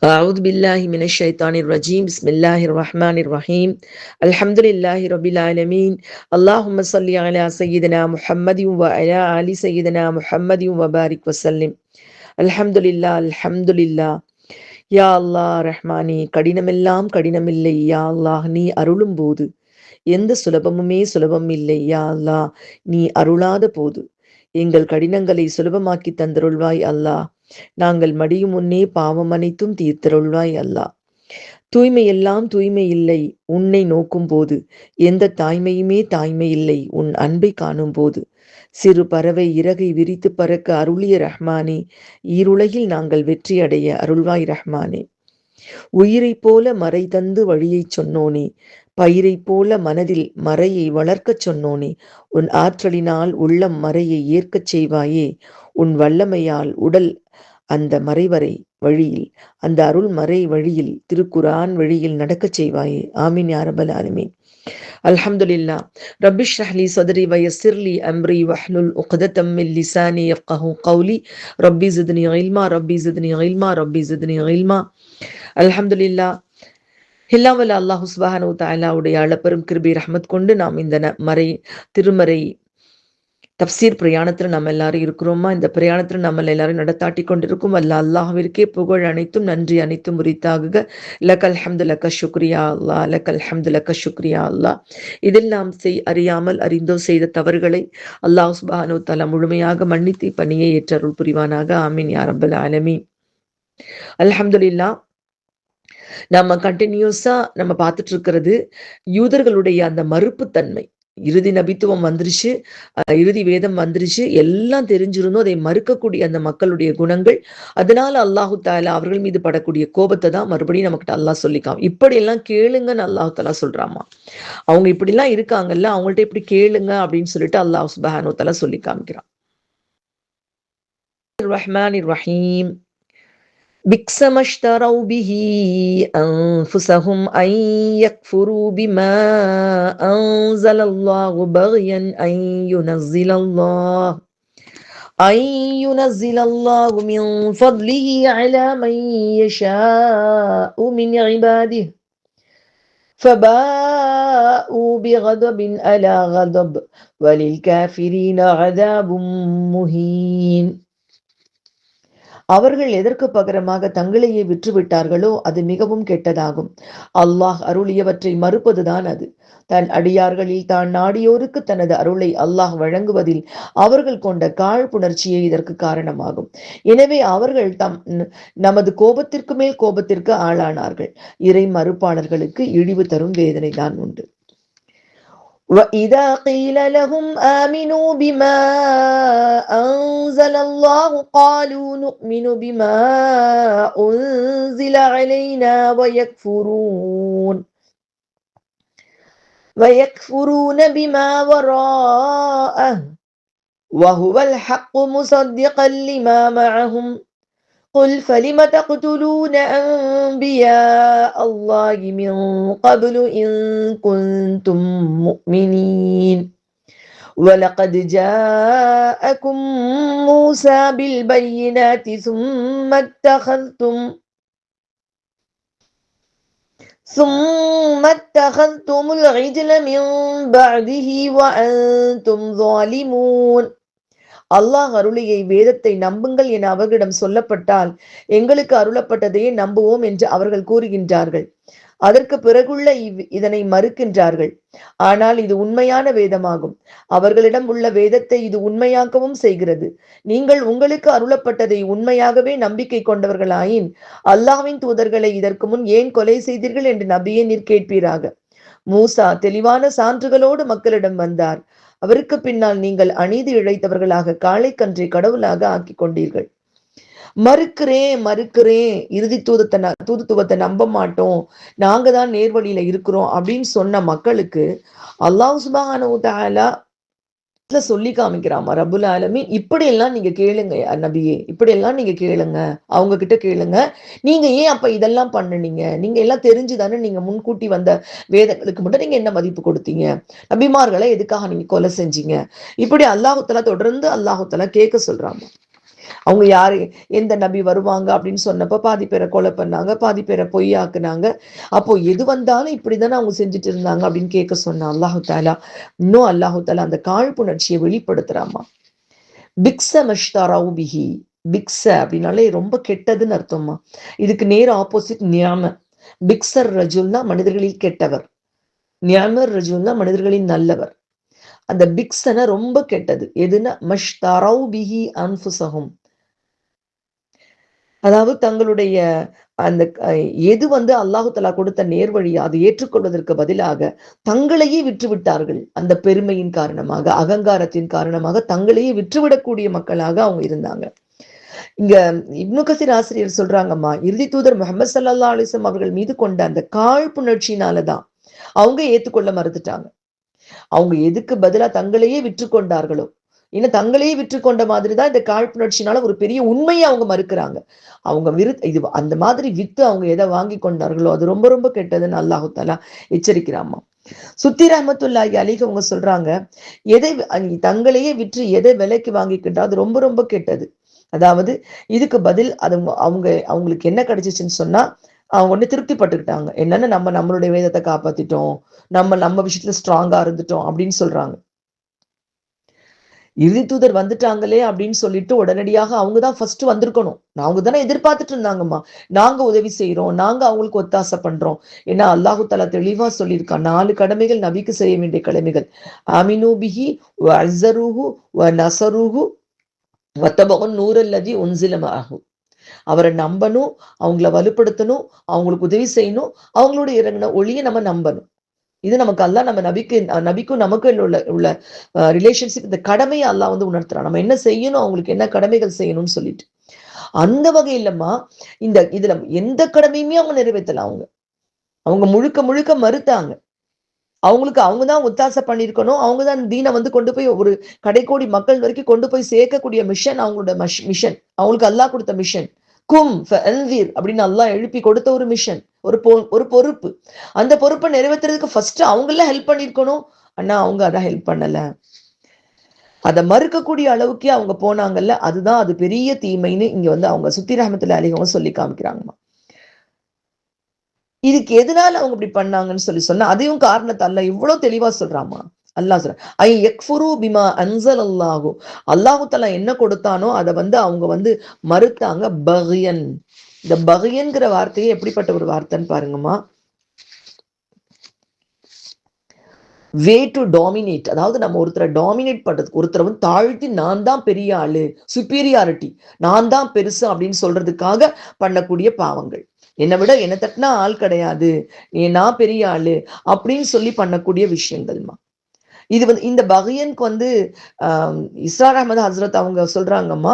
أعوذ بالله من الشيطان الرجيم بسم الله الرحمن الرحيم الحمد لله رب العالمين اللهم صل على سيدنا محمد وعلى آل سيدنا محمد وبارك وسلم الحمد لله الحمد لله யா அல்லாஹ் ரஹ்மானே, கடினமெல்லாம் கடினமில்லை யா அல்லாஹ் நீ அருளும் போது, எந்த சுலபமுமே சுலபம் இல்லை யா அல்லாஹ் நீ அருளாத போது எங்கள் கடினங்களை சுலபமாக்கி தந்தருள்வாய் அல்லாஹ். நாங்கள் மடியும் முன்னே பாவம் அனைத்தும் தீர்த்தருள்வாய் அல்லாஹ். தூய்மையெல்லாம் தூய்மை இல்லை உன்னை நோக்கும் போது, எந்த தாய்மையுமே தாய்மை இல்லை உன் அன்பை காணும் போது. சிறு பறவை இறகை விரித்து பறக்க அருளிய ரஹ்மானே, ஈருலகில் நாங்கள் வெற்றி அடைய அருள்வாய் ரஹ்மானே. உயிரை போல மறை தந்து வழியை சொன்னோனே, பயிரை போல மனதில் மறையை வளர்க்கச் சொன்னோனே, உன் ஆற்றலினால் உள்ளம் மறையை ஏற்கச் செய்வாயே. உன் வல்லமையால் உடல் அந்த மறைவரை வழியில், அந்த அருள் மறை வழியில், திருக்குரான் வழியில் நடக்கச் செய்வாயே. ஆமீன் யா ரப்பல் ஆலமீன். அல்ஹம்துலில்லாஹ். ரப்பி ஷ்ரஹ் லி ஸத்ரி வ யஸ்ஸிர் லி அம்ரி வஹ்லுல் உக்ததம் மின் லிசானி யஃப்கஹு கௌலி. ரப்பி ஸித்னி இல்மா ரப்பி ஸித்னி இல்மா ரப்பி ஸித்னி இல்மா. அல்ஹம்துலில்லாஹ். எல்லாம் வல்ல அல்லாஹ் சுப்ஹானஹு வ தஆலாவுடைய அளப்பெரும் கிருபை ரஹ்மத் கொண்டு நாம் இந்த திருமறை தப்சீர் பிரயாணத்துல நம்ம எல்லாரும் இருக்கிறோமா? இந்த பிரயாணத்துல நம்ம எல்லாரும் நடத்தாட்டி கொண்டிருக்கும் அல்லாஹ்விற்கே புகழ் அனைத்தும் நன்றி அனைத்தும் உரித்தாகுக. லக்கல் ஹம்து லக்க ஷுக்ரியா அல்லாஹ், லக்கல் ஹம்து லக்க ஷுக்ரியா அல்லாஹ். இதில் நாம் அறியாமல் அறிந்தோ செய்த தவறுகளை அல்லாஹ் சுப்ஹானஹு வ தஆலா முழுமையாக மன்னித்து பணியை ஏற்றருள் புரிவானாக. ஆமீன் யா ரப்பல் ஆலமீன். அல்ஹம்துலில்லாஹ். நம்ம கண்டினியூஸா நம்ம பார்த்துட்டு இருக்கிறது யூதர்களுடைய அந்த மறுப்புத்தன்மை. இறுதி நபித்துவம் வந்துருச்சு, இறுதி வேதம் வந்துருச்சு, எல்லாம் தெரிஞ்சிருந்தோம், அதை மறுக்கக்கூடிய அந்த மக்களுடைய குணங்கள். அதனால அல்லாஹு தாலா அவர்கள் மீது படக்கூடிய கோபத்தை தான் மறுபடியும் நமக்கிட்ட அல்லாஹ் சொல்லிக்காம். இப்படி எல்லாம் கேளுங்கன்னு அல்லாஹு தாலா சொல்றாமா. அவங்க இப்படிலாம் இருக்காங்கல்ல, அவங்கள்ட்ட இப்படி கேளுங்க அப்படின்னு சொல்லிட்டு அல்லாஹ் சுப்ஹானஹு வ தஆலா சொல்லி காமிக்கிறான். ரஹ்மானிர் ரஹீம். بئس ما اشتروا به أنفسهم أن يكفروا بما أنزل الله بغيا أن ينزل الله من فضله على من يشاء من عباده فباءوا بغضب على غضب وللكافرين عذاب مهين. அவர்கள் எதற்கு பகரமாக தங்களையே விற்றுவிட்டார்களோ அது மிகவும் கெட்டதாகும். அல்லாஹ் அருளியவற்றை மறுப்பதுதான் அது. தன் அடியார்களில் தான் நாடியோருக்கு தனது அருளை அல்லாஹ் வழங்குவதில் அவர்கள் கொண்ட காழ்ப்புணர்ச்சியே இதற்கு காரணமாகும். எனவே அவர்கள் நமது கோபத்திற்கு மேல் கோபத்திற்கு ஆளானார்கள். இறை மறுப்பாளர்களுக்கு இழிவு தரும் வேதனை தான் உண்டு. وَإِذَا قِيلَ لَهُمْ آمِنُوا بِمَا أَنزَلَ اللَّهُ قَالُوا نُؤْمِنُ بِمَا أُنزِلَ عَلَيْنَا وَيَكْفُرُونَ بِمَا وَرَاءَهُ وَهُوَ الْحَقُّ مُصَدِّقًا لِمَا مَعَهُمْ قُلْ فَلِمَ تَقْتُلُونَ أَنْبِيَاءَ اللَّهِ مِنْ قَبْلُ إِنْ كُنْتُمْ مُؤْمِنِينَ وَلَقَدْ جَاءَكُمْ مُوسَى بِالْبَيِّنَاتِ ثُمَّ اتَّخَذْتُمُ الْعِجْلَ مِنْ بَعْدِهِ وَأَنْتُمْ ظَالِمُونَ. அல்லாஹ் அருளிய வேதத்தை நம்புங்கள் என அவர்களிடம் சொல்லப்பட்டால் எங்களுக்கு அருளப்பட்டதையே நம்புவோம் என்று அவர்கள் கூறுகின்றார்கள். அதற்கு பிறகுள்ள இதனை மறுக்கின்றார்கள். ஆனால் இது உண்மையான வேதமாகும். அவர்களிடம் உள்ள வேதத்தை இது உண்மையாக்கவும் செய்கிறது. நீங்கள் உங்களுக்கு அருளப்பட்டதை உண்மையாகவே நம்பிக்கை கொண்டவர்களாயின் அல்லாஹ்வின் தூதர்களை இதற்கு முன் ஏன் கொலை செய்தீர்கள் என்று நபியே நீர் கேட்பீராக. மூசா தெளிவான சான்றுகளோடு மக்களிடம் வந்தார். அவருக்கு பின்னால் நீங்கள் அநீதி இழைத்தவர்களாக காளை கன்றை கடவுளாக ஆக்கி கொண்டீர்கள். மறுக்கிறேன் இறுதி தூதுத்துவத்தை நம்ப மாட்டோம், நாங்க தான் நேர்வழியில இருக்கிறோம் அப்படின்னு சொன்ன மக்களுக்கு அல்லாஹ் சுப்ஹானஹு வ தஆலா சொல்லி காமிக்கிறாமா ரப்புல் ஆலமீன், இப்படி எல்லாம் நீங்க கேளுங்க நபியே, இப்படி எல்லாம் நீங்க கேளுங்க, அவங்க கிட்ட கேளுங்க. நீங்க ஏன் அப்ப இதெல்லாம் பண்ணுனீங்க? நீங்க எல்லாம் தெரிஞ்சுதானே நீங்க முன்கூட்டி வந்த வேதங்களுக்கு மட்டும் நீங்க என்ன மதிப்பு கொடுத்தீங்க? நபிமார்களை எதுக்காக நீங்க கொலை செஞ்சீங்க? இப்படி அல்லாஹு தஆலா தொடர்ந்து அல்லாஹு தஆலா கேட்க சொல்றாங்க. அவங்க யாரு, எந்த நபி வருவாங்க அப்படின்னு சொன்னப்ப பாதி பேரை கொலை பண்ணாங்க, பாதி பேரை பொய்யாக்குனாங்க. அப்போ எது வந்தாலும் இப்படிதானே அவங்க செஞ்சுட்டு இருந்தாங்க அப்படின்னு கேட்க சொன்ன அல்லாஹு தாலா, இன்னும் அல்லாஹு தாலா அந்த காழ்ப்புணர்ச்சியை வெளிப்படுத்துறாமா. பிக்ஸ மஷ்தாராவு பிஹி. பிக்ஸ அப்படின்னாலே ரொம்ப கெட்டதுன்னு அர்த்தமா. இதுக்கு நேர் ஆப்போசிட் நியாம. பிக்சர் ரஜுல்னா மனிதர்களில் கெட்டவர், நியாமர் ரஜுல்னா மனிதர்களின் நல்லவர். அந்த பிக்ஸன ரொம்ப கெட்டது எதுன்னா மஷ்தாராவு பிஹி அன்ஃபுஸஹும், அதாவது தங்களுடைய அந்த எது அல்லாஹு தஆலா கொடுத்த நேர்வழியா அதை ஏற்றுக்கொள்வதற்கு பதிலாக தங்களையே விற்று விட்டார்கள். அந்த பெருமையின் காரணமாக, அகங்காரத்தின் காரணமாக தங்களையே விற்றுவிடக்கூடிய மக்களாக அவங்க இருந்தாங்க. இங்க இப்னு கசீர் ஆசிரியர் சொல்றாங்கம்மா, இறுதி தூதர் முஹம்மது ஸல்லல்லாஹு அலைஹி வஸல்லம் அவர்கள் மீது கொண்ட அந்த காழ்ப்புணர்ச்சினாலதான் அவங்க ஏத்துக்கொள்ள மறுத்துட்டாங்க. அவங்க எதுக்கு பதிலா தங்களையே விற்று கொண்டார்களோ, ஏன்னா தங்களையே விற்று கொண்ட மாதிரிதான் இந்த காழ்ப்புணர்ச்சினால ஒரு பெரிய உண்மையை அவங்க மறுக்கிறாங்க. அவங்க இது அந்த மாதிரி வித்து அவங்க எதை வாங்கி கொண்டார்களோ அது ரொம்ப ரொம்ப கெட்டதுன்னு அல்லாஹு தஆலா எச்சரிக்கிறாமா. சுத்தி ரஹ்மத்துல்லாஹி அலைஹி அவங்க சொல்றாங்க, எதை தங்களையே விற்று எதை விலைக்கு வாங்கிக்கிட்டா அது ரொம்ப ரொம்ப கெட்டது. அதாவது இதுக்கு பதில் அது அவங்களுக்கு என்ன கிடைச்சிச்சுன்னு சொன்னா, அவங்க ஒண்ணு திருப்திப்பட்டுக்கிட்டாங்க. என்னன்னு, நம்ம நம்மளுடைய வேதத்தை காப்பாத்திட்டோம், நம்ம விஷயத்துல ஸ்ட்ராங்கா இருந்துட்டோம் அப்படின்னு சொல்றாங்க. இறுதி தூதர் வந்துட்டாங்களே அப்படின்னு சொல்லிட்டு உடனடியாக அவங்கதான் ஃபர்ஸ்ட் வந்திருக்கணும். அவங்க தானே எதிர்பார்த்துட்டு இருந்தாங்கம்மா. நாங்க உதவி செய்யறோம், நாங்க அவங்களுக்கு ஒத்தாசை பண்றோம். ஏன்னா அல்லாஹு தஆலா தெளிவா சொல்லியிருக்கான், 4 கடமைகள் நபிக்கு செய்ய வேண்டிய கடமைகள். ஆமினு பிஹி வ அஸ்ஸருஹு வ நஸருஹு வ தபஉன் நூரல்லதி உன்ஸில மஅஹு. அவரை நம்பணும், அவங்கள வலுப்படுத்தணும், அவங்களுக்கு உதவி செய்யணும், அவங்களோட இறங்கின ஒளியை நம்ம நம்பணும். இது நமக்கு அல்லாஹ் நம்ம நபிக்கும் நமக்கு உள்ள ரிலேஷன்ஷிப், இந்த கடமையை அல்லாஹ் உணர்த்துறான். நம்ம என்ன செய்யணும், அவங்களுக்கு என்ன கடமைகள் செய்யணும்னு சொல்லிட்டு. அந்த வகையிலமா இதுல எந்த கடமையுமே அவங்க நிறைவேற்றலாம். அவங்க முழுக்க முழுக்க மறுத்தாங்க. அவங்களுக்கு அவங்கதான் ஒத்தாசை பண்ணிருக்கணும். அவங்கதான் தீனை கொண்டு போய் ஒரு கடைக்கோடி மக்கள் வரைக்கும் கொண்டு போய் சேர்க்கக்கூடிய மிஷன் அவங்களோட மிஷன். அவங்களுக்கு அல்லாஹ் கொடுத்த மிஷன். கும் ஃபஅன்ஸிர் அப்படின்னு அல்லாஹ் எழுப்பி கொடுத்த ஒரு மிஷன், ஒரு பொறுப்பு. அந்த பொறுப்பை நிறைவேற்றுறதுக்கு ஃபர்ஸ்ட் அவங்களாம் ஹெல்ப் பண்ணிருக்கணும். ஆனா அவங்க அதை ஹெல்ப் பண்ணல. அதை மறுக்கக்கூடிய அளவுக்கே அவங்க போனாங்கல்ல, அதுதான் அது பெரிய தீமைன்னு இங்க அவங்க சுத்தி ரஹ்மத்துல்லாஹி அலைஹி அவங்க சொல்லி காமிக்கிறாங்கம்மா. இதுக்கு எதனால அவங்க இப்படி பண்ணாங்கன்னு சொன்னா அதையும் காரணத்தை அல்லாஹ் இவ்வளவு தெளிவா சொல்றாமா. அல்லாஹ் சொல்றான், ஐ யக்ஃபுரு பிமா அன்ஸலல்லாஹு. அல்லாஹு தஆலா என்ன கொடுத்தானோ அதை அவங்க மறுத்தாங்க. பகியன். இந்த பகியன்கிற வார்த்தையே எப்படிப்பட்ட ஒரு வார்த்தைன்னு பாருங்கம்மா. வே டு டாமினேட், அதாவது நம்ம ஒருத்தரை டாமினேட் பண்றதுக்கு, ஒருத்தரை தாழ்த்தி நான் தான் பெரிய ஆளு, சுப்பீரியாரிட்டி, நான் தான் பெருசு அப்படின்னு சொல்றதுக்காக பண்ணக்கூடிய பாவங்கள். என்னை விட என்ன தட்டினா ஆள் கிடையாது, நான் பெரிய ஆளு அப்படின்னு சொல்லி பண்ணக்கூடிய விஷயங்கள்மா. இது இந்த பகியனுக்கு இஸ்ரார் அஹமது ஹசரத் அவங்க சொல்றாங்கம்மா,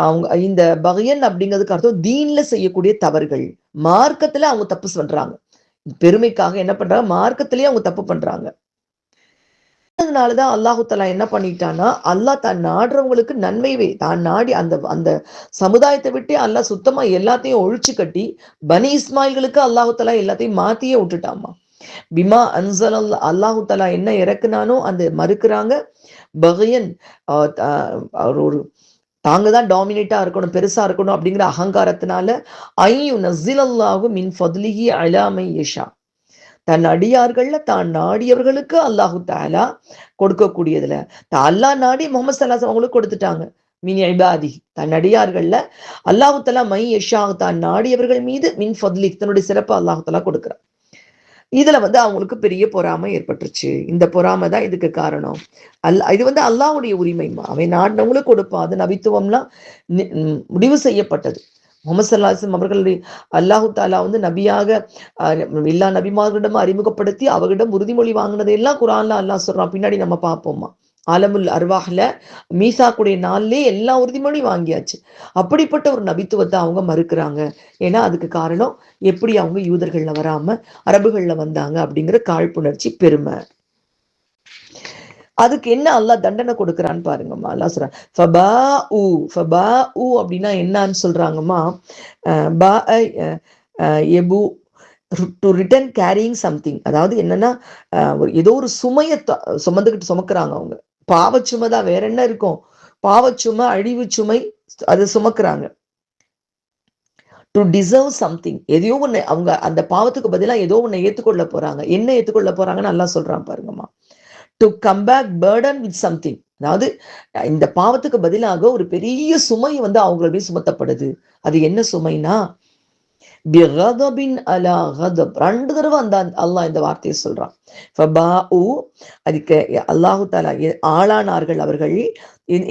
அவங்க இந்த பகியன் அப்படிங்கிறதுக்கு அர்த்தம் தீன்ல செய்யக்கூடிய தவறுகள். மார்க்கத்துல அவங்க தப்பு பண்றாங்க, பெருமைக்காக என்ன பண்றாங்க, மார்க்கத்திலேயே அவங்க தப்பு பண்றாங்க. அதனாலதான் அல்லாஹு தஆலா என்ன பண்ணிட்டான்னா, அல்லாஹ் தான் நாடுறவங்களுக்கு நன்மைவே தான் நாடி அந்த சமுதாயத்தை விட்டு அல்லாஹ் சுத்தமா எல்லாத்தையும் ஒழிச்சு கட்டி பனி இஸ்மாயில்களுக்கு அல்லாஹு தஆலா எல்லாத்தையும் மாத்தியே விட்டுட்டாமா. பிமா அன்ஸல் அல்லாஹு தஆலா என்ன இறக்குனானோ அந்த மறுக்கிறாங்க. பகியன் ஒரு தாங்க தான் டாமினேட்டா இருக்கணும், பெருசா இருக்கணும் அப்படிங்கிற அகங்காரத்தினால ஐயு நஸ்ஸிலல்லாஹு மின் ஃபத்லிஹி அலா மை யஷா. தன் அடியார்கள்ல தான் நாடியவர்களுக்கு அல்லாஹு தஆலா கொடுக்கக்கூடியதுல அல்லாஹ் நாடி முஹம்மது ஸல்லல்லாஹு அலைஹி வஸல்லம் அவங்களுக்கு கொடுத்துட்டாங்க. மின் இபாதி, தன் அடியார்கள்ல அல்லாஹு தஆலா மை யஷா, தான் நாடியவர்கள் மீது மின் ஃபத்லி, தன்னுடைய சிறப்பு அல்லாஹு தஆலா கொடுக்கிறார். இதுல அவங்களுக்கு பெரிய பொறாமை ஏற்பட்டுருச்சு. இந்த பொறாமை தான் இதுக்கு காரணம். இது அல்லாஹ்வுடைய உரிமைமா, அவன் நாடினவங்களுக்கு கொடுப்பான். அது நபித்துவம்லாம் முடிவு செய்யப்பட்டது. முஹம்மது ஸல்லல்லாஹு அலைஹி வஸல்லம் அவர்களுடைய அல்லாஹு தஆலா நபியாக எல்லா நபிமார்களிடமும் அறிமுகப்படுத்தி அவர்களிடம் உறுதிமொழி வாங்கினதையெல்லாம் குர்ஆன்ல அல்லாஹ் சொல்றான். பின்னாடி நம்ம பார்ப்போம்மா. ஆலமுல் அர்வாஹ்ல மீசாக்குடைய நாள்லயே எல்லா உறுதிமொழி வாங்கியாச்சு. அப்படிப்பட்ட ஒரு நபித்துவத்தை அவங்க மறுக்கிறாங்க. ஏன்னா அதுக்கு காரணம் எப்படி அவங்க யூதர்கள்ல வராம அரபுகள்ல வந்தாங்க அப்படிங்கிற காழ்ப்புணர்ச்சி, பெருமை. அதுக்கு என்ன அல்லாஹ் தண்டனை கொடுக்கிறான்னு பாருங்கம்மா. அல்லாஹ் சொல்றான் ஃபபாஉ அப்படின்னா என்னன்னு சொல்றாங்கம்மா. எபு டு ரிட்டன் கேரிங் சம்திங், அதாவது என்னன்னா ஏதோ ஒரு சுமையை சுமந்துக்கிட்டு சுமக்குறாங்க அவங்க. பாவச்சுமை தான், வேற என்ன இருக்கும்? பாவச்சுமை, அழிவு சுமை, அது சுமக்குறாங்க. டு டிசர்வ் சம்திங், எதையோ ஒண்ணு அவங்க அந்த பாவத்துக்கு பதிலாக ஏதோ ஒண்ணு ஏத்துக்கொள்ள போறாங்க. என்ன ஏத்துக்கொள்ள போறாங்கன்னு நல்லா சொல்றான் பாருங்கம்மா. To come back burden with something, அதாவது இந்த பாவத்துக்கு பதிலாக ஒரு பெரிய சுமை வந்து அவங்களுடைய சுமத்தப்படுது. அது என்ன சுமைனா ரெண்டு தடவை அந்த அல்லாஹ் இந்த வார்த்தையை சொல்றான். அதுக்கு அல்லாஹு தாலா ஆளானார்கள். அவர்கள்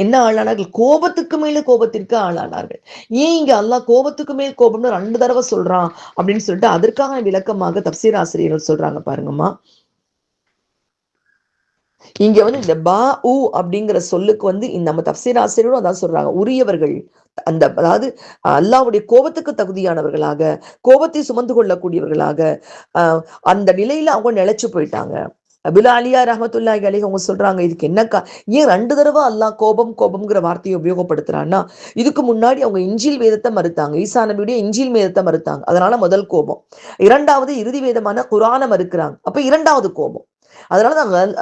என்ன ஆளானார்கள்? கோபத்துக்கு மேல கோபத்திற்கு ஆளானார்கள். ஏன் இங்க அல்லாஹ் கோபத்துக்கு மேல் கோபம்னு ரெண்டு தடவை சொல்றான் அப்படின்னு சொல்லிட்டு அதற்காக விளக்கமாக தப்சீர் ஆசிரியர்கள் சொல்றாங்க பாருங்கம்மா. இங்க வந்து இந்த பா உ அப்படிங்கிற சொல்லுக்கு வந்து நம்ம தப்சீர் ஆசிரியரும் அதான் சொல்றாங்க, உரியவர்கள், அந்த அதாவது அல்லாஹ்வுடைய கோபத்துக்கு தகுதியானவர்களாக, கோபத்தை சுமந்து கொள்ளக்கூடியவர்களாக அந்த நிலையில அவங்க நிலைச்சு போயிட்டாங்க. அபுல் அலியா ரஹமத்துல்லாஹி அலைஹி அவங்க சொல்றாங்க, இதுக்கு என்னக்கா ஏன் ரெண்டு தடவை அல்லாஹ் கோபம் கோபம்ங்கிற வார்த்தையை உபயோகப்படுத்துறான்னா, இதுக்கு முன்னாடி அவங்க இஞ்சில் வேதத்தை மறுத்தாங்க, ஈசா நபியுடைய இஞ்சில் வேதத்தை மறுத்தாங்க, அதனால முதல் கோபம். இரண்டாவது இறுதி வேதமான குர்ஆனை மறுக்கிறாங்க, அப்ப இரண்டாவது கோபம். அதனாலதான்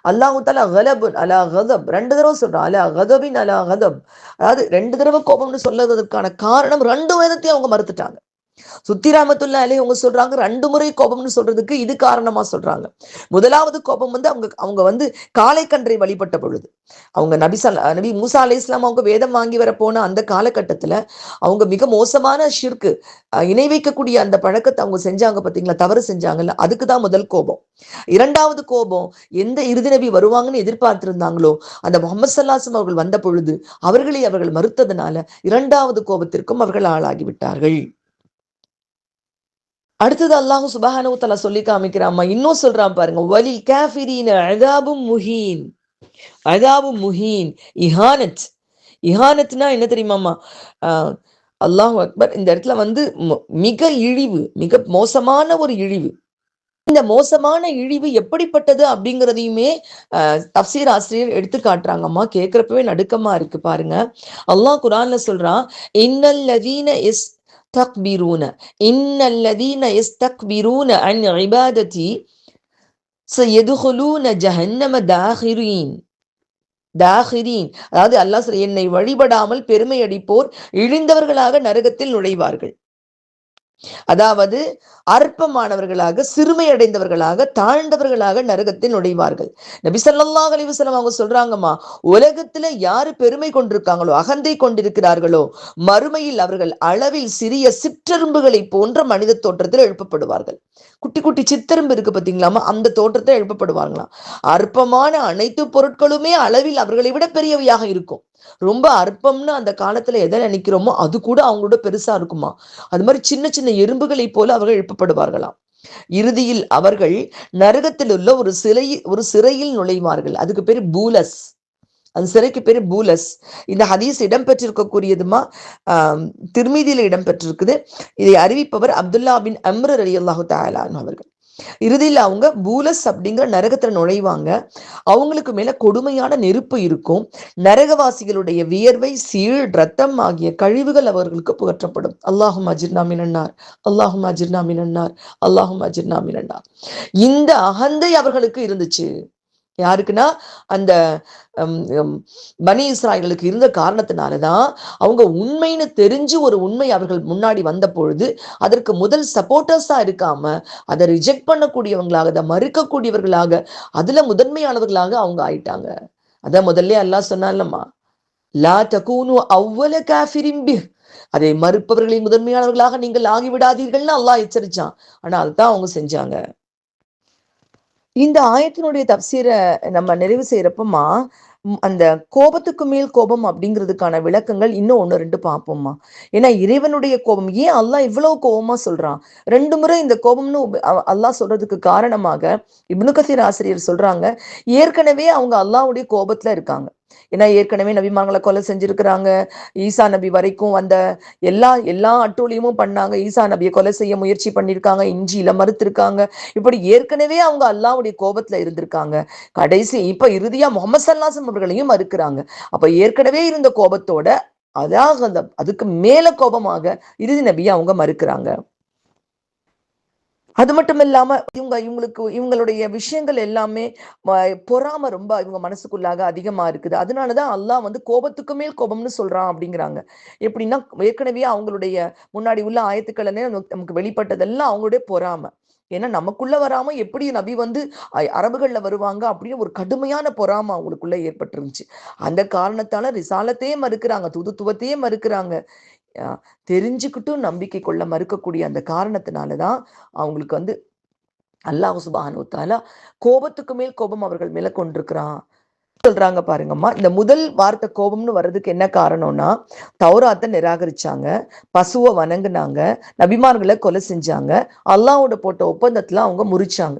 அல்லாஹு தஆலா கலபுன் அலா கதப் ரெண்டு தடவை சொல்றான், அலா கதபின் அலா கதப். அதாவது ரெண்டு தடவை கோபம்னு சொல்லுவதற்கான காரணம் ரெண்டு வேதத்தையும் அவங்க மறுத்துட்டாங்க. சுத்தி ரஹ்மத்துல்லாஹி அலைஹி அவங்க சொல்றாங்க ரெண்டு முறை கோபம்னு சொல்றதுக்கு இது காரணமா சொல்றாங்க. முதலாவது கோபம் வந்து அவங்க வந்து காளை கன்றை வழிபட்ட பொழுது, அவங்க நபி மூசா அலைஹிஸ்ஸலாம் அவங்க வேதம் வாங்கி வர போன அந்த காலகட்டத்துல அவங்க மிக மோசமான ஷிர்கு, இணை வைக்கக்கூடிய அந்த பழக்கத்தை அவங்க செஞ்சாங்க பாத்தீங்களா, தவறு செஞ்சாங்கல்ல, அதுக்குதான் முதல் கோபம். இரண்டாவது கோபம், எந்த இறுதி நபி வருவாங்கன்னு எதிர்பார்த்திருந்தாங்களோ அந்த முஹம்மது ஸல்லல்லாஹு அலைஹி வஸல்லம் அவர்கள் வந்த பொழுது அவர்கள் மறுத்ததுனால இரண்டாவது கோபத்திற்கும் அவர்கள் ஆளாகிவிட்டார்கள். அடுத்தது அல்லாஹ் சுப்ஹானஹு வ தஆலா சொல்லி காமிக்கிறாமா, இன்னும் சொல்றான் பாருங்க, வலில் காஃபிரீன அஸாபும் முஹீன். அஸாபும் முஹீன், இஹானத். இஹானத்னா என்ன தெரியுமாமா? அல்லாஹ் அக்பர். இந்த இடத்துல வந்து மிக இழிவு, மிக மோசமான ஒரு இழிவு. இந்த மோசமான இழிவு எப்படிப்பட்டது அப்படிங்கிறதையுமே தஃப்சீர் ஆசிரியர் எடுத்து காட்டுறாங்கம்மா. கேட்கிறப்பவே நடுக்கமா இருக்கு பாருங்க. அல்லாஹ் குர்ஆன்ல சொல்றான், இன்னல்லதீன தக்பீரூன இன்னல்லதீன யஸ்தக்பிரூன அன் இபாததி சயதுகுலூன ஜஹன்னம தாஹிரீன். அதாவது அல்லாஹ் சொல்ற, என்னை வழிபடாமல் பெருமை அடிப்போர் இழிந்தவர்களாக நரகத்தில் நுழைவார்கள். அதாவது அற்பமானவர்களாக, சிறுமை அடைந்தவர்களாக, தாழ்ந்தவர்களாக நரகத்தில் நுழைவார்கள். நபி ஸல்லல்லாஹு அலைஹி வஸல்லம் அவங்க சொல்றாங்கம்மா, உலகத்துல யாரு பெருமை கொண்டிருக்காங்களோ, அகந்தை கொண்டிருக்கிறார்களோ, மறுமையில் அவர்கள் அளவில் சிறிய சிற்றெரும்புகளை போன்ற மனித தோற்றத்தில் எழுப்பப்படுவார்கள். குட்டி குட்டி சித்தெரும்பு இருக்கு பாத்தீங்களாமா, அந்த தோற்றத்தை எழுப்பப்படுவாங்களாம். அற்பமான அனைத்து பொருட்களுமே அளவில் அவர்களை விட பெரியவையாக இருக்கும். ரொம்ப அற்பம்னு அந்த காலத்துல எதை நினைக்கிறோமோ அது கூட அவங்களோட பெருசா இருக்குமா. அது மாதிரி சின்ன சின்ன எறும்புகளை போல அவர்கள் எழுப்பப்படுவார்களாம். இறுதியில் அவர்கள் நரகத்தில் உள்ள ஒரு சிறையில் நுழைவார்கள். அதுக்கு பேரு பூலஸ். அந்த சிறைக்கு பேரு பூலஸ். இந்த ஹதீஸ் இடம்பெற்றிருக்கக்கூடியதுமா திர்மிதியில இடம்பெற்றிருக்குது. இதை அறிவிப்பவர் அப்துல்லா பின் அம்ர் ரலியல்லாஹு தஆலா அன்ஹு அவர்கள். இறுதியில் அவங்க பூலஸ் அப்படிங்கிற நரகத்துல நுழைவாங்க. அவங்களுக்கு மேல கொடுமையான நெருப்பு இருக்கும். நரகவாசிகளுடைய வியர்வை, சீழ், ரத்தம் ஆகிய கழிவுகள் அவர்களுக்கு புகற்றப்படும். அல்லாஹும் அஜிர்னா மினன்னார், அல்லாஹும் அஜிர்னா மினன்னார், அல்லாஹும் அஜிர்னா மினன்னார். இந்த அகந்தை அவர்களுக்கு இருந்துச்சு. யாருக்குன்னா அந்த பனி இஸ்ராயலுக்கு இருந்த காரணத்தினாலதான் அவங்க உண்மைன்னு தெரிஞ்சு ஒரு உண்மை அவர்கள் முன்னாடி வந்த பொழுது அதற்கு முதல் சப்போர்ட்டர்ஸா இருக்காம அதை ரிஜெக்ட் பண்ணக்கூடியவங்களாக, அதை மறுக்கக்கூடியவர்களாக, அதுல முதன்மையானவர்களாக அவங்க ஆயிட்டாங்க. அதான் முதல்ல அல்லாஹ் சொன்னான்லம்மா, லா தகூனு அவ்வல காஃபிரின் பிஹ், அதை மறுப்பவர்களின் முதன்மையானவர்களாக நீங்கள் ஆகிவிடாதீர்கள்னு அல்லாஹ் எச்சரிச்சான். ஆனா அதுதான் அவங்க செஞ்சாங்க. இந்த ஆயத்தினுடைய தப்சீரை நம்ம நிறைவு செய்யறப்பமா அந்த கோபத்துக்கு மேல் கோபம் அப்படிங்கிறதுக்கான விளக்கங்கள் இன்னும் ஒன்று ரெண்டு பார்ப்போம்மா. ஏன்னா இறைவனுடைய கோபம் ஏன் அல்லாஹ் இவ்வளவு கோபமா சொல்றான்? ரெண்டு முறை இந்த கோபம்னு அல்லாஹ் சொல்றதுக்கு காரணமாக இப்னு கசீர் ஆசிரியர் சொல்றாங்க, ஏற்கனவே அவங்க அல்லாஹ்வுடைய கோபத்துல இருக்காங்க. ஏன்னா ஏற்கனவே நபிமார்களை கொலை செஞ்சிருக்கிறாங்க. ஈசா நபி வரைக்கும் வந்த எல்லா அட்டூழியமும் பண்ணாங்க. ஈசா நபியை கொலை செய்ய முயற்சி பண்ணியிருக்காங்க, இஞ்சியில மறுத்திருக்காங்க. இப்படி ஏற்கனவே அவங்க அல்லாஹ்வுடைய கோபத்துல இருந்திருக்காங்க. கடைசி இப்ப இறுதியா முஹம்மது ஸல்லல்லாஹு அலைஹி வஸல்லம் அவர்களையும் மறுக்கிறாங்க. அப்ப ஏற்கனவே இருந்த கோபத்தோட அதுக்கு மேல கோபமாக இறுதி நபியை அவங்க மறுக்கிறாங்க. அது மட்டும் இல்லாம இவங்களுடைய விஷயங்கள் எல்லாமே பொறாம ரொம்ப இவங்க மனசுக்குள்ளாக அதிகமா இருக்குது. அதனாலதான் அல்லாஹ் வந்து கோபத்துக்கு மேல் கோபம்னு சொல்றான் அப்படிங்கிறாங்க. எப்படின்னா ஏற்கனவே அவங்களுடைய முன்னாடி உள்ள ஆயத்துக்கள் நமக்கு வெளிப்பட்டதெல்லாம் அவங்களுடைய பொறாம. ஏன்னா நமக்குள்ள வராம எப்படி நபி வந்து அரபுகள்ல வருவாங்க அப்படின்னு ஒரு கடுமையான பொறாம அவங்களுக்குள்ள ஏற்பட்டிருந்துச்சு. அந்த காரணத்தால ரிசாலத்தையே மறுக்கிறாங்க, தூதுத்துவத்தையே மறுக்கிறாங்க. தெரிஞ்சுக்கிட்டும் நம்பிக்கை கொள்ள மறுக்கக்கூடிய அந்த காரணத்தினாலதான் அவங்களுக்கு வந்து அல்லாஹ் சுப்ஹானஹு வ தஆலா கோபத்துக்கு மேல் கோபம் அவர்கள் மேல கொண்டிருக்கிறான் சொல்றாங்க பாருங்கம்மா. இந்த முதல் வார்த்தை கோபம்னு வர்றதுக்கு என்ன காரணம்னா, தௌராத்தை நிராகரிச்சாங்க, பசுவை வணங்குனாங்க, நபிமார்களை கொலை செஞ்சாங்க, அல்லாஹ்வோட போட்ட ஒப்பந்தத்துல அவங்க முறிச்சாங்க.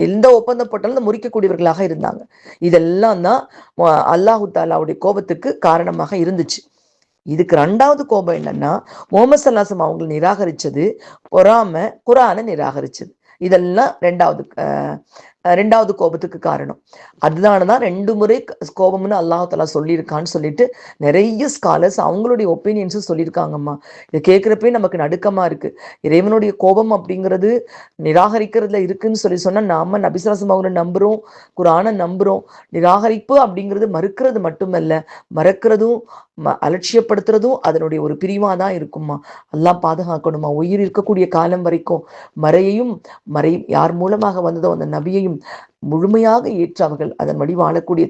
எந்த ஒப்பந்தம் போட்டாலும் முறிக்கக்கூடியவர்களாக இருந்தாங்க. இதெல்லாம் தான் அல்லாஹு தாலாவுடைய கோபத்துக்கு காரணமாக இருந்துச்சு. இதுக்கு ரெண்டாவது கோபம் என்னன்னா, முஹம்மது ஸல்லல்லாஹு அலைஹி வஸல்லம் அவங்களை நிராகரிச்சது, பொறாம குர்ஆனை நிராகரிச்சது. இதெல்லாம் ரெண்டாவது கோபத்துக்கு காரணம். அதனாலதான் 2 முறை கோபம்னு அல்லாஹ் தஆலா சொல்லியிருக்கான்னு சொல்லிட்டு நிறைய ஸ்காலர்ஸ் அவங்களுடைய ஒப்பீனியன்ஸும் சொல்லியிருக்காங்கம்மா. இதை கேட்கிறப்பே நமக்கு நடுக்கமா இருக்கு. இறைவனுடைய கோபம் அப்படிங்கிறது நிராகரிக்கிறதுல இருக்குன்னு சொன்னா நாம நபி ஸல்லல்லாஹு அலைஹி வஸல்லம் அவங்களை நம்புறோம், குர்ஆனை நம்புறோம். நிராகரிப்பு அப்படிங்கிறது மறுக்கிறது மட்டுமல்ல, மறக்கிறதும் அலட்சியப்படுத்துறதும் அதனுடைய ஒரு பிரிவா தான் இருக்குமா. அல்லாஹ் பாதுகாக்கணுமா. உயிர் இருக்கக்கூடிய காலம் வரைக்கும் மறை யார் மூலமாக வந்ததோ அந்த நபியையும் முழுமையாக ஏற்று அதன் வழி வாழக்கூடிய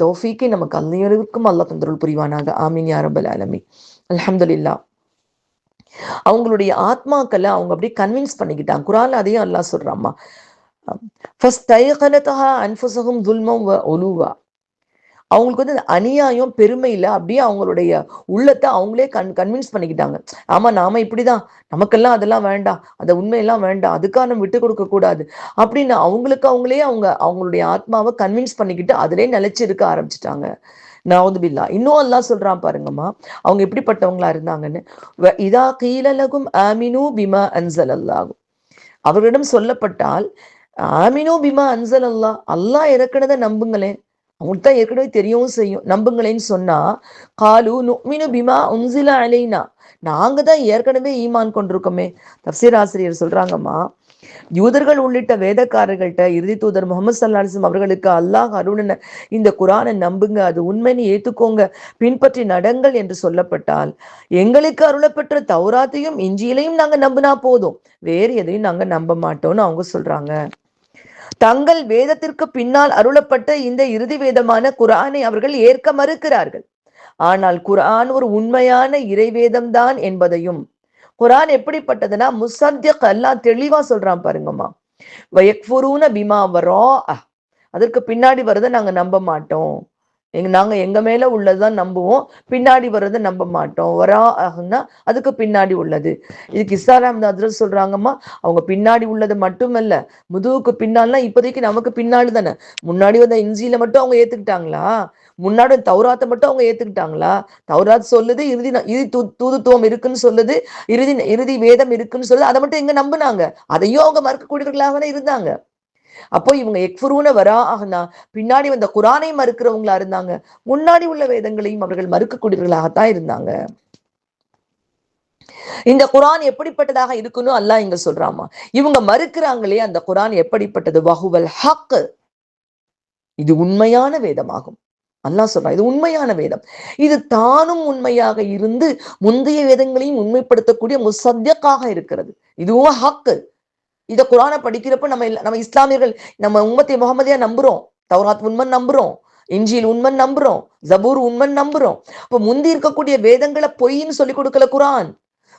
தௌஃபீக்கை நமக்கு அனைவருக்கும் அல்லாஹ் தந்தருள் புரிவானாக. ஆமீன் யா ரப்பல் ஆலமீன். அல்ஹம்துலில்லாஹ். அவங்களுடைய ஆத்மாக்களை அவங்க அப்படியே கன்வின்ஸ் பண்ணிக்கிட்டாங்க. குர்ஆன்ல அதையும் அல்லாஹ் சொல்றாம்மா, ஃபஸ்தைகனதஹா அன்ஃபுஸஹும் ஸுல்மன் வ உலுவா. அவங்களுக்கு வந்து அநியாயம் பெருமையில அப்படியே அவங்களுடைய உள்ளத்தை அவங்களே கன்வின்ஸ் பண்ணிக்கிட்டாங்க. ஆமா நாம இப்படிதான், நமக்கெல்லாம் அதெல்லாம் வேண்டாம், அந்த உண்மையெல்லாம் வேண்டாம், அதுக்காக நம்ம விட்டு கொடுக்க கூடாது அப்படின்னு அவங்களே அவங்களுடைய ஆத்மாவை கன்வின்ஸ் பண்ணிக்கிட்டு அதிலே நிலைச்சு இருக்க ஆரம்பிச்சுட்டாங்க. நவுதுபில்லா. இன்னும் அல்லாஹ் சொல்றான் பாருங்கம்மா, அவங்க எப்படிப்பட்டவங்களா இருந்தாங்கன்னு. இதா கீலலகும் ஆமினு பிமா அன்சல் அல்லாஹ். அவர்களிடம் சொல்லப்பட்டால் ஆமினு பிமா அன்சல் அல்லாஹ், அல்லாஹ் இறக்குனதை நம்புங்களேன், அவங்களுக்கு தான் ஏற்கனவே தெரியவும் செய்யும், நம்புங்களேன்னு சொன்னா, காலு நுமினு பிமா உன்சில அலைனா, நாங்க தான் ஏற்கனவே ஈமான் கொண்டிருக்கோமே. தஃப்சீர் ஆசிரியர் சொல்றாங்கம்மா, யூதர்கள் உள்ளிட்ட வேதக்காரர்கள்ட்ட இறுதி தூதர் முகமது ஸல்லல்லாஹு அலைஹி வஸல்லம் அவர்களுக்கு அல்லாஹ் அருளின இந்த குர்ஆனை நம்புங்க, அது உண்மைன்னு ஏத்துக்கோங்க, பின்பற்றி நடங்கள் என்று சொல்லப்பட்டால், எங்களுக்கு அருளப்பெற்ற தௌராத்தையும் இஞ்சியிலையும் நாங்க நம்பினா போதும், வேறு எதையும் நாங்க நம்ப மாட்டோம்னு அவங்க சொல்றாங்க. தங்கள் வேதத்திற்கு பின்னால் அருளப்பட்ட இந்த இறுதி வேதமான குர்ஆனை அவர்கள் ஏற்க மறுக்கிறார்கள். ஆனால் குர்ஆன் ஒரு உண்மையான இறைவேதம் தான் என்பதையும், குர்ஆன் எப்படிப்பட்டதுன்னா முஸத்திக், அல்லாஹ் தெளிவா சொல்றான் பாருங்கம்மா. வயக்ஃபுரூன பிமா வராஅ, அதற்கு பின்னாடி வரதை நாங்க நம்ப மாட்டோம், நாங்க எங்க மேல உள்ளதுதான் நம்புவோம், பின்னாடி வர்றதை நம்ப மாட்டோம். வராஅஹ்னா அதுக்கு பின்னாடி உள்ளது. இதுக்கு இஸ்ஸாலாம் ஹஜ்ரத் சொல்றாங்கம்மா, அவங்க பின்னாடி உள்ளது மட்டுமல்ல, முதுகுக்கு பின்னால்னா இப்போதைக்கு நமக்கு பின்னாடி தானே. முன்னாடி வந்த இன்ஜீல மட்டும் அவங்க ஏத்துக்கிட்டாங்களா? முன்னாடி தௌராத்தை மட்டும் அவங்க ஏத்துக்கிட்டாங்களா? தௌராத் சொல்லுது இறுதி தூதுத்துவம் இருக்குன்னு சொல்லுது, இறுதி வேதம் இருக்குன்னு சொல்லுது, அதை மட்டும் எங்க நம்புனாங்க? அதையும் அவங்க மறுக்கக்கூடியவர்களாக இருந்தாங்க. அப்போ இவங்க எக்ஃபுரூன வராஅஹ்னா பின்னாடி வந்த குர்ஆனை மறுக்கிறவங்களா இருந்தாங்க, முன்னாடி உள்ள வேதங்களையும் அவர்கள் மறுக்கக்கூடியவர்களாகத்தான் இருந்தாங்க. இந்த குர்ஆன் எப்படிப்பட்டதாக இருக்குன்னு அல்லாஹ் இங்க சொல்றாமா. இவங்க மறுக்கிறாங்களே அந்த குர்ஆன் எப்படிப்பட்டது? வஹுவல் ஹக், இது உண்மையான வேதமாகும். அல்லாஹ் சொல்றான் இது உண்மையான வேதம், இது தானும் உண்மையாக இருந்து முந்தைய வேதங்களையும் உண்மைப்படுத்தக்கூடிய முஸத்திக்காக இருக்கிறது. இதுவும் ஹக். இத குர்ஆனை படிக்கிறப்ப நம்ம இஸ்லாமியர்கள், நம்ம உம்மத்தி முஹம்மதியா நம்புறோம், தௌராத் உண்மைன்னு நம்புறோம், இன்ஜீல் உண்மைன்னு நம்புறோம், ஜபூர் உண்மைன்னு நம்புறோம். அப்ப முந்தி இருக்கக்கூடிய வேதங்களை பொய்ன்னு சொல்லி கொடுக்கல குர்ஆன்,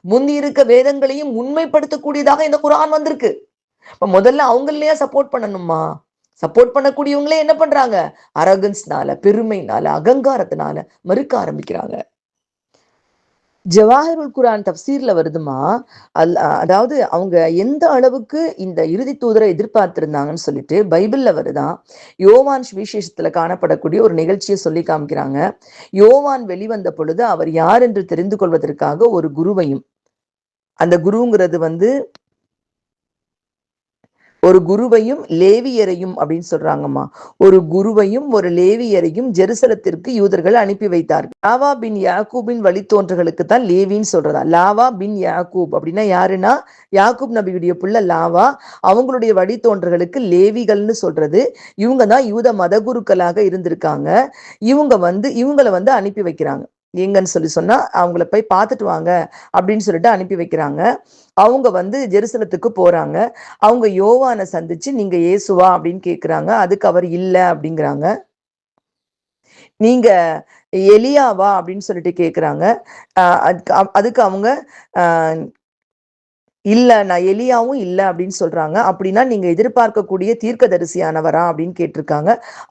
முந்தி இருக்க வேதங்களையும் உண்மைப்படுத்தக்கூடியதாக இந்த குர்ஆன் வந்திருக்கு. இப்ப முதல்ல அவங்களையா சப்போர்ட் பண்ணணுமா? சப்போர்ட் பண்ணக்கூடியவங்களே என்ன பண்றாங்க? அரகன்ஸ்னால, பெருமைனால, அகங்காரத்தினால மறுக்க ஆரம்பிக்கிறாங்க. ஜவாஹிருல் குர்ஆன் தஃப்சீர்ல வருதுமா, அதாவது அவங்க எந்த அளவுக்கு இந்த இறுதி தூதரை எதிர்பார்த்திருந்தாங்கன்னு சொல்லிட்டு பைபிள்ல வருதான். யோவான் சுவிசேஷத்துல காணப்படக்கூடிய ஒரு நிகழ்ச்சியை சொல்லி காமிக்கிறாங்க. யோவான் வெளிவந்த பொழுது அவர் யார் என்று தெரிந்து கொள்வதற்காக ஒரு குருவையும், அந்த குருங்கிறது ஒரு குருவையும் லேவியரையும் அப்படின்னு சொல்றாங்கம்மா. ஒரு குருவையும் ஒரு லேவியரையும் ஜெருசலத்திற்கு யூதர்கள் அனுப்பி வைத்தார்கள். லாவா பின் யாக்கூபின் வழித்தோன்றர்களுக்கு தான் லேவின்னு சொல்றதா. லாவா பின் யாக்கூப் அப்படின்னா யாருன்னா யாக்கூப் நபியுடைய புள்ள லாவா. அவங்களுடைய வழித்தோன்றர்களுக்கு லேவிகள்னு சொல்றது. இவங்க தான் யூத மதகுருக்களாக இருந்திருக்காங்க. இவங்களை வந்து அனுப்பி வைக்கிறாங்க. எங்கன்னு சொன்னா அவங்கள போய் பார்த்துட்டு வாங்க அப்படின்னு சொல்லிட்டு அனுப்பி வைக்கிறாங்க. அவங்க வந்து ஜெருசலத்துக்கு போறாங்க. அவங்க யோவானை சந்திச்சு நீங்க இயேசுவா அப்படின்னு கேக்குறாங்க. அதுக்கு அவர் இல்ல அப்படிங்கிறாங்க. நீங்க எலியாவா அப்படின்னு சொல்லிட்டு கேக்குறாங்க. அதுக்கு அவங்க இல்ல நான் எலியாவும் இல்ல அப்படின்னு சொல்றாங்க. அப்படின்னா நீங்க எதிர்பார்க்கக்கூடிய தீர்க்கதரிசியானவரா அப்படின்னு கேட்டிருக்காங்க.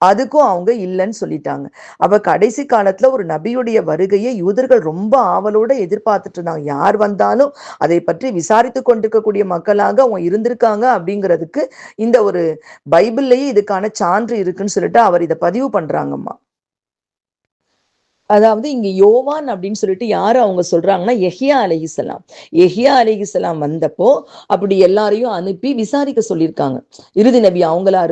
அதுக்கும் அவங்க இல்லைன்னு சொல்லிட்டாங்க. அப்ப கடைசி காலத்துல ஒரு நபியுடைய வருகையை யூதர்கள் ரொம்ப ஆவலோட எதிர்பார்த்துட்டு இருந்தாங்க. யார் வந்தாலும் அதை பற்றி விசாரித்து கொண்டிருக்கக்கூடிய மக்களாக அவங்க இருந்திருக்காங்க அப்படிங்கிறதுக்கு இந்த ஒரு பைபிள்லயே இதுக்கான சான்று இருக்குன்னு சொல்லிட்டு அவர் இதை பதிவு பண்றாங்கம்மா. அதாவது இங்க யோவான் அப்படின்னு சொல்லிட்டு யாரு அவங்க சொல்றாங்கன்னா யஹ்யா அலைஹிஸ்ஸலாம். யஹ்யா அலைஹிஸ்ஸலாம் வந்தப்போ அப்படி எல்லாரையும் அனுப்பி விசாரிக்க சொல்லியிருக்காங்க. இறுதி நபி அவங்களா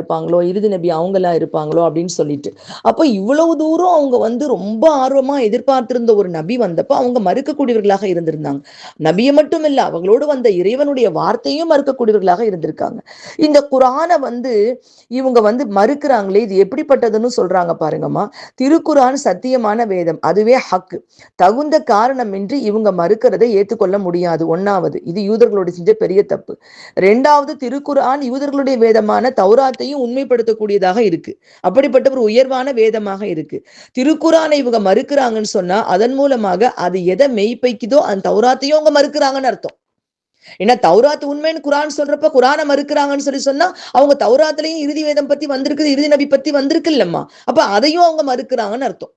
இருப்பாங்களோ அப்படின்னு சொல்லிட்டு. அப்போ இவ்வளவு தூரம் அவங்க வந்து ரொம்ப ஆர்வமா எதிர்பார்த்திருந்த ஒரு நபி வந்தப்போ அவங்க மறுக்கக்கூடியவர்களாக இருந்திருந்தாங்க. நபியை மட்டும் இல்ல, அவங்களோடு வந்த இறைவனுடைய வார்த்தையும் மறுக்கக்கூடியவர்களாக இருந்திருக்காங்க. இந்த குரானை வந்து இவங்க வந்து மறுக்கிறாங்களே, இது எப்படிப்பட்டதுன்னு சொல்றாங்க பாருங்கம்மா. திருக்குரான் சத்தியமான வேதம், அதுவே ஹக்கு. தகுந்த காரணமின்றி இவங்க மறுக்கிறதை ஏற்றுக்கொள்ள முடியாது. ஒன்னாவது, இது யூதர்களோட செஞ்ச பெரிய தப்பு. ரெண்டாவது, திருக்குர்ஆன் யூதர்களுடைய வேதமான தௌராத்தையும் உண்மைப்படுத்தக்கூடியதாக இருக்கு. அப்படிப்பட்ட ஒரு உயர்வான வேதமாக இருக்கு. திருக்குர்ஆனை இவங்க மறுக்கிறாங்கன்னு சொன்னா அதன் மூலமாக அது எதை மெய்ப்பைக்குதோ அந்த தௌராத்தையும் அவங்க மறுக்கிறாங்கன்னு அர்த்தம். ஏன்னா தௌராத் உண்மைன்னு குரான் சொல்றப்ப குரானை மறுக்கிறாங்கன்னு சொன்னா அவங்க தௌராத்திலையும் இறுதி வேதம் பத்தி வந்திருக்குது, இறுதி நபி பத்தி வந்திருக்கு இல்லம்மா. அப்ப அதையும் அவங்க மறுக்கிறாங்கன்னு அர்த்தம்.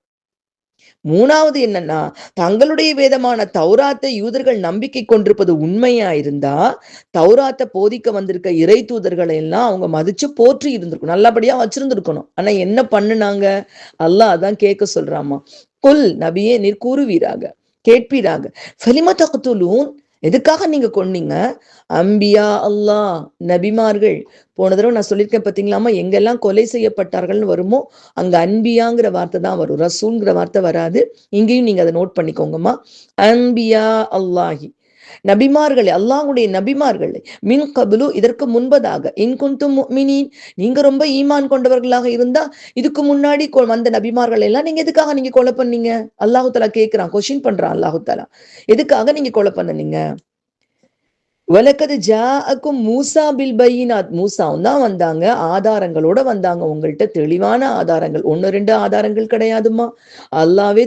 மூணாவது என்னன்னா, தங்களுடைய வேதமான தௌராத்தை யூதர்கள் நம்பிக்கை கொண்டிருப்பது உண்மையா இருந்தா தௌராத்தை போதிக்க வந்திருக்க இறை தூதர்களை எல்லாம் அவங்க மதிச்சு போற்றி இருந்திருக்கணும், நல்லபடியா வச்சிருந்திருக்கணும். ஆனா என்ன பண்ணுனாங்க? அல்லாஹ் அதான் கேட்க சொல்றாமா. குல் நபியே நீர் கூறுவீராக, கேட்பீராக, ஃபலிம தக்துலூன் எதுக்காக நீங்க கொன்னீங்க? அம்பியா அல்லாஹ் நபிமார்கள். போன தடவை நான் சொல்லியிருக்கேன் பார்த்தீங்களாமா, எங்கெல்லாம் கொலை செய்யப்பட்டார்கள்னு வருமோ அங்க அன்பியாங்கிற வார்த்தை தான் வரும், ரசூல்ங்கிற வார்த்தை வராது. இங்கேயும் நீங்க அதை நோட் பண்ணிக்கோங்கம்மா. அன்பியா அல்லாஹி நபிமார்களே, அல்லாஹ்வுடைய நபிமார்களே, மின் கபுலு இதற்கு முன்பதாக, இன் குன்தும் முஃமினீன் நீங்க ரொம்ப ஈமான் கொண்டவர்களாக இருந்தா இதுக்கு முன்னாடி வந்த நபிமார்கள் எல்லாம் நீங்க எதுக்காக நீங்க கொலை பண்ணீங்க? அல்லாஹு தஆலா கேட்கிறான், கொஸ்டின் பண்றான் அல்லாஹு தஆலா. எதுக்காக நீங்க கொலை பண்ணீங்க? வலக்கது ஜாஅக்கும் மூசா பில் பையினாத் மூசாவும் தான் வந்தாங்க, ஆதாரங்களோட வந்தாங்க. உங்கள்கிட்ட தெளிவான ஆதாரங்கள், 1-2 ஆதாரங்கள் கிடையாதுமா. அல்லாவே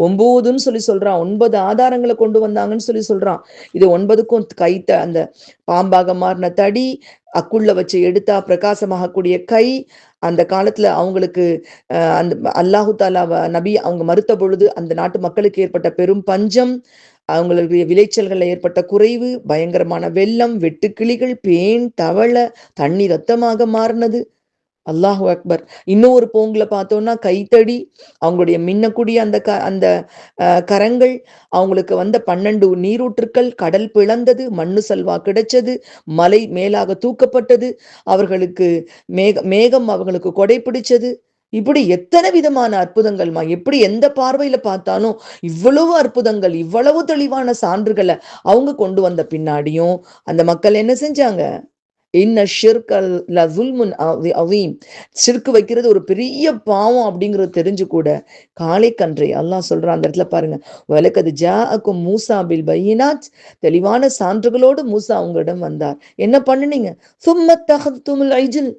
9ன்னு சொல்லி சொல்றான். 9 ஆதாரங்களை கொண்டு வந்தாங்கன்னு சொல்லி சொல்றான். இது 9க்கும் கைத்த அந்த பாம்பாக மாறின தடி, அக்குள்ள வச்சு எடுத்தா பிரகாசமாகக்கூடிய கை, அந்த காலத்துல அவங்களுக்கு அந்த அல்லாஹு தாலா நபி அவங்க மறுத்த பொழுது அந்த நாட்டு மக்களுக்கு ஏற்பட்ட பெரும் பஞ்சம், அவங்களுடைய விளைச்சல்கள் ஏற்பட்ட குறைவு, பயங்கரமான வெள்ளம், வெட்டுக்கிளிகள், பேன், தவளை, தண்ணி ரத்தமாக மாறினது. அல்லாஹு அக்பர். இன்னொரு போங்குல பார்த்தோம்னா கைத்தடி, அவங்களுடைய மின்னக்கூடிய அந்த கரங்கள், அவங்களுக்கு வந்த 12 நீரூற்றுக்கள், கடல் பிளந்தது, மண்ணு சல்வா கிடைச்சது, மலை மேலாக தூக்கப்பட்டது, அவர்களுக்கு மேகம் அவங்களுக்கு கொடை பிடிச்சது. இப்படி எத்தனை விதமான அற்புதங்கள்மா. எப்படி எந்த பார்வையில பார்த்தாலும் இவ்வளவு அற்புதங்கள், இவ்வளவு தெளிவான சான்றுகளை அவங்க கொண்டு வந்த பின்னாடியும் அந்த மக்கள் என்ன செஞ்சாங்க? சிற்கு வைக்கிறது ஒரு பெரிய பாவம் அப்படிங்கிறது தெரிஞ்சு கூட காளை கன்றை அல்லாஹ் சொல்றான் அந்த இடத்துல பாருங்க. வலக்கது ஜாஅக்கும் மூசா பில் பையினாத் தெளிவான சான்றுகளோடு மூசா உங்களிடம் வந்தார். என்ன பண்ணுனீங்க? சும்ம தஹதுமுல் ஐஜில்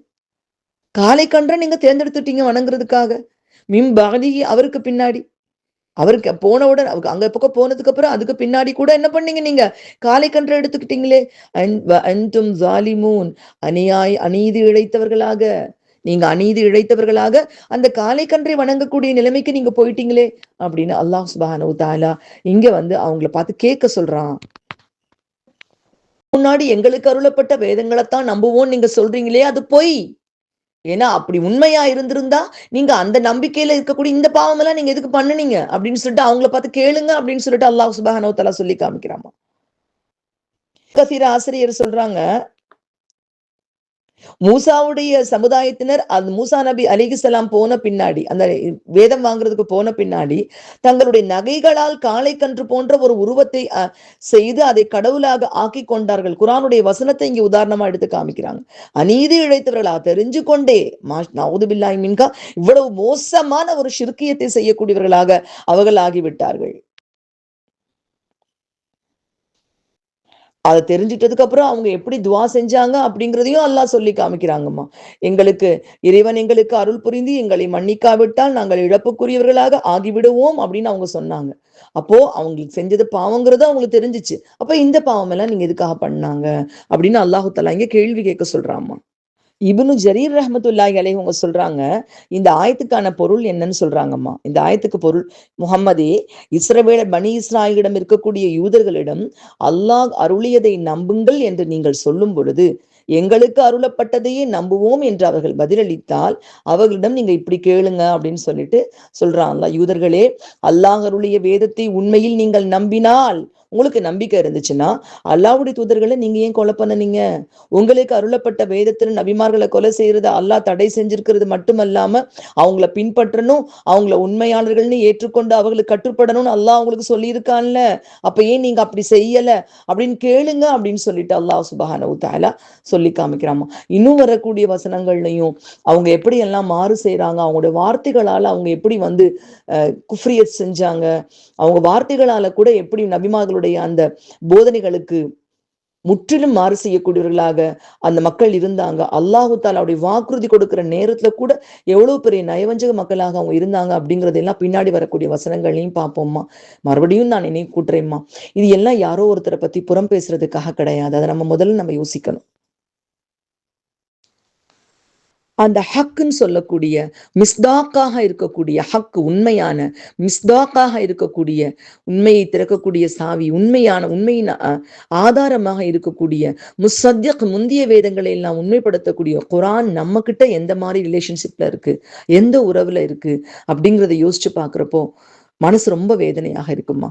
காளை கன்றை நீங்க தேர்ந்தெடுத்துட்டீங்க வணங்குறதுக்காக. மிம்பாதி அவருக்கு பின்னாடி, அவருக்கு போனவுடன் அங்க பக்கம் போனதுக்கு அப்புறம் அதுக்கு பின்னாடி கூட என்ன பண்ணீங்க? நீங்க காளை கன்றை எடுத்துக்கிட்டீங்களே. அன்தும் ஜாலிமூன் அநீதி இழைத்தவர்களாக, நீங்க அநீதி இழைத்தவர்களாக அந்த காளை கன்றை வணங்கக்கூடிய நிலைமைக்கு நீங்க போயிட்டீங்களே அப்படின்னு அல்லாஹ் சுப்ஹானஹு தஆலா இங்க வந்து அவங்கள பார்த்து கேட்க சொல்றான். முன்னாடி எங்களுக்கு அருளப்பட்ட வேதங்களைத்தான் நம்புவோம் நீங்க சொல்றீங்களே, அது பொய். ஏன்னா அப்படி உண்மையா இருந்திருந்தா நீங்க அந்த நம்பிக்கையில இருக்கக்கூடிய இந்த பாவம் எல்லாம் நீங்க எதுக்கு பண்ணுனீங்க அப்படின்னு சொல்லிட்டு அவங்கள பார்த்து கேளுங்க அப்படின்னு சொல்லிட்டு அல்லாஹ் சுப்ஹானஹு தஆலா சொல்லி காமிக்கிறாமா. கசீர் ஆசிரியர் சொல்றாங்க, மூசாவுடைய சமுதாயத்தினர் அந்த மூசா நபி அலைஹிஸ்ஸலாம் போன பின்னாடி, அந்த வேதம் வாங்குறதுக்கு போன பின்னாடி, தங்களுடைய நகைகளால் காளை கன்று போன்ற ஒரு உருவத்தை செய்து அதை கடவுளாக ஆக்கி கொண்டார்கள். குர்ஆனுடைய வசனத்தை இங்க உதாரணமா எடுத்து காமிக்கிறாங்க. அநீதி இழைத்தவர்களா தெரிஞ்சு கொண்டே நவுது பில்லாஹி மின்கா, இவ்வளவு மோசமான ஒரு ஷிர்கியத்தை செய்யக்கூடியவர்களாக அவர்கள் ஆகிவிட்டார்கள். அதை தெரிஞ்சிட்டதுக்கு அப்புறம் அவங்க எப்படி துவா செஞ்சாங்க அப்படிங்கிறதையும் அல்லாஹ் சொல்லி காமிக்கிறாங்கம்மா. எங்களுக்கு இறைவன் எங்களுக்கு அருள் புரிந்து எங்களை மன்னிக்காவிட்டால் நாங்கள் இழப்புக்குரியவர்களாக ஆகிவிடுவோம் அப்படின்னு அவங்க சொன்னாங்க. அப்போ அவங்களுக்கு செஞ்சது பாவங்கிறது அவங்களுக்கு தெரிஞ்சிச்சு. அப்ப இந்த பாவம் எல்லாம் நீங்க எதுக்காக பண்ணாங்க அப்படின்னு அல்லாஹு தஆலா இங்க கேள்வி கேட்க சொல்றாமா. இப்னு ஜரீர் ரஹ்மத்துல்லாஹி அலைஹி அவங்க சொல்றாங்க, இந்த ஆயத்துக்கான பொருள் என்னன்னு சொல்றாங்கம்மா. இந்த ஆயத்துக்கு பொருள், முஹம்மதே, பனி இஸ்ராயலிடம் இருக்கக்கூடிய யூதர்களிடம் அல்லாஹ் அருளியதை நம்புங்கள் என்று நீங்கள் சொல்லும் பொழுது, எங்களுக்கு அருளப்பட்டதையே நம்புவோம் என்று அவர்கள் பதிலளித்தால் அவர்களிடம் நீங்க இப்படி கேளுங்க அப்படின்னு சொல்லிட்டு சொல்றாங்க. யூதர்களே, அல்லாஹ் அருளிய வேதத்தை உண்மையில் நீங்கள் நம்பினால், உங்களுக்கு நம்பிக்கை இருந்துச்சுன்னா அல்லாஹ்வுடைய தூதர்களை நீங்க ஏன் கொலை பண்ணீங்க? உங்களுக்கு அருளப்பட்ட வேதத்துல நபிமார்களை கொலை செய்யறது அல்லாஹ் தடை செஞ்சிருக்கிறது மட்டுமல்லாம அவங்கள பின்பற்றணும், அவங்கள உண்மையாளர்கள்னு ஏற்றுக்கொண்டு அவங்களுக்கு கட்டுப்படணும்னு அல்லாஹ் அவங்களுக்கு சொல்லியிருக்கான்ல. அப்ப ஏன் நீங்க அப்படி செய்யல அப்படின்னு கேளுங்க அப்படின்னு சொல்லிட்டு அல்லாஹ் சுப்ஹானஹு தஆலா சொல்லி காமிக்கிறாமா. இன்னும் வரக்கூடிய வசனங்கள்லையும் அவங்க எப்படி எல்லாம் மாறு செய்யறாங்க, அவங்களுடைய வார்த்தைகளால அவங்க எப்படி குஃப்ரியத் செஞ்சாங்க, அவங்க வார்த்தைகளால கூட எப்படி நபிமார்களுடைய அந்த போதனைகளுக்கு முற்றிலும் மாறு செய்யக்கூடியவர்களாக அந்த மக்கள் இருந்தாங்க. அல்லாஹு தஆலாவுடைய வாக்குறுதி கொடுக்கிற நேரத்துல கூட எவ்வளவு பெரிய நயவஞ்சக மக்களாக அவங்க இருந்தாங்க அப்படிங்கறதெல்லாம் பின்னாடி வரக்கூடிய வசனங்களையும் பார்ப்போம்மா. மறுபடியும் நான் நினைவு கூட்டுறேம்மா, இது எல்லாம் யாரோ ஒருத்தரை பத்தி புறம் பேசுறதுக்காக கிடையாது. அதை முதல்ல யோசிக்கணும். அந்த ஹக்குன்னு சொல்லக்கூடிய மிஸ்தாக்காக இருக்கக்கூடிய ஹக்கு, உண்மையான மிஸ்தாக்காக இருக்கக்கூடிய, உண்மையை திறக்கக்கூடிய சாவி, உண்மையின் ஆதாரமாக இருக்கக்கூடிய முசத்தியக், முந்திய வேதங்களை எல்லாம் உண்மைப்படுத்தக்கூடிய குர்ஆன் நம்ம கிட்ட எந்த மாதிரி ரிலேஷன்ஷிப்ல இருக்கு, எந்த உறவுல இருக்கு அப்படிங்கிறத யோசிச்சு பாக்குறப்போ மனசு ரொம்ப வேதனையாக இருக்குமா.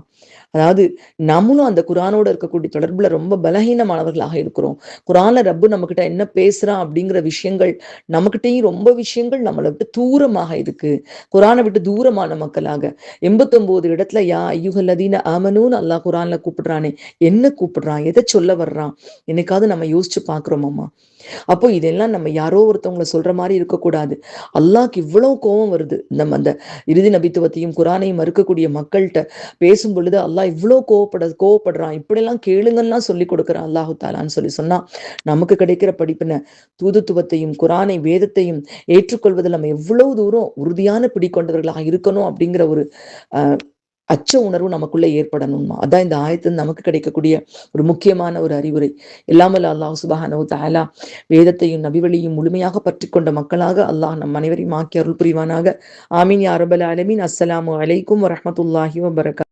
அதாவது நம்மளும் அந்த குர்ஆனோட இருக்கக்கூடிய தொடர்புல ரொம்ப பலகீனமானவர்களாக இருக்கிறோம். குர்ஆன்ல ரப்பு நம்ம கிட்ட என்ன பேசுறான் அப்படிங்கிற விஷயங்கள் நம்மகிட்டையும் ரொம்ப விஷயங்கள் நம்மளை விட்டு தூரமாக இருக்கு. குர்ஆனை விட்டு தூரமான மக்களாக 89 இடத்துல யா ஐயுஹல்லதீன ஆமனூன்னு அல்லாஹ் குர்ஆன்ல கூப்பிடுறானே, என்ன கூப்பிடுறான், எதை சொல்ல வர்றான், என்னைக்காவது நம்ம யோசிச்சு பாக்குறோமாம்மா. அப்போ இதெல்லாம் நம்ம யாரோ ஒருத்தவங்களை சொல்ற மாதிரி இருக்கக்கூடாது. அல்லாஹ்க்கு இவ்வளவு கோபம் வருது. நம்ம அந்த இறுதி நபித்துவத்தையும் குர்ஆனையும் மறுக்கக்கூடிய மக்கள்கிட்ட பேசும் பொழுது அல்லாஹ் இவ்வளவு கோவப்படுறான், இப்படியெல்லாம் கேளுங்கலாம் சொல்லி கொடுக்குறான் அல்லாஹு தாலான்னு சொன்னா நமக்கு கிடைக்கிற படிப்பின தூதுத்துவத்தையும் குர்ஆனை வேதத்தையும் ஏற்றுக்கொள்வதில் நம்ம எவ்வளவு தூரம் உறுதியான பிடிக்கொண்டவர்களாக இருக்கணும் அப்படிங்கிற ஒரு அச்ச உணர்வு நமக்குள்ள ஏற்படணும்மா. அதான் இந்த ஆயத்துல நமக்கு கிடைக்கக்கூடிய ஒரு முக்கியமான ஒரு அறிவுரை. எல்லாமல்ல அல்லாஹ் சுப்ஹானஹு தஆலா வேதத்தையும் நபிவழியும் முழுமையாக பற்றி கொண்ட மக்களாக அல்லாஹ் நம் அனைவரையும் ஆக்கி அருள் புரிவானாக. ஆமீன் யா ரப்பல் ஆலமீன். அஸ்ஸலாமு அலைக்கும் வரஹ்மத்துல்லாஹி வபரகாத்துஹு.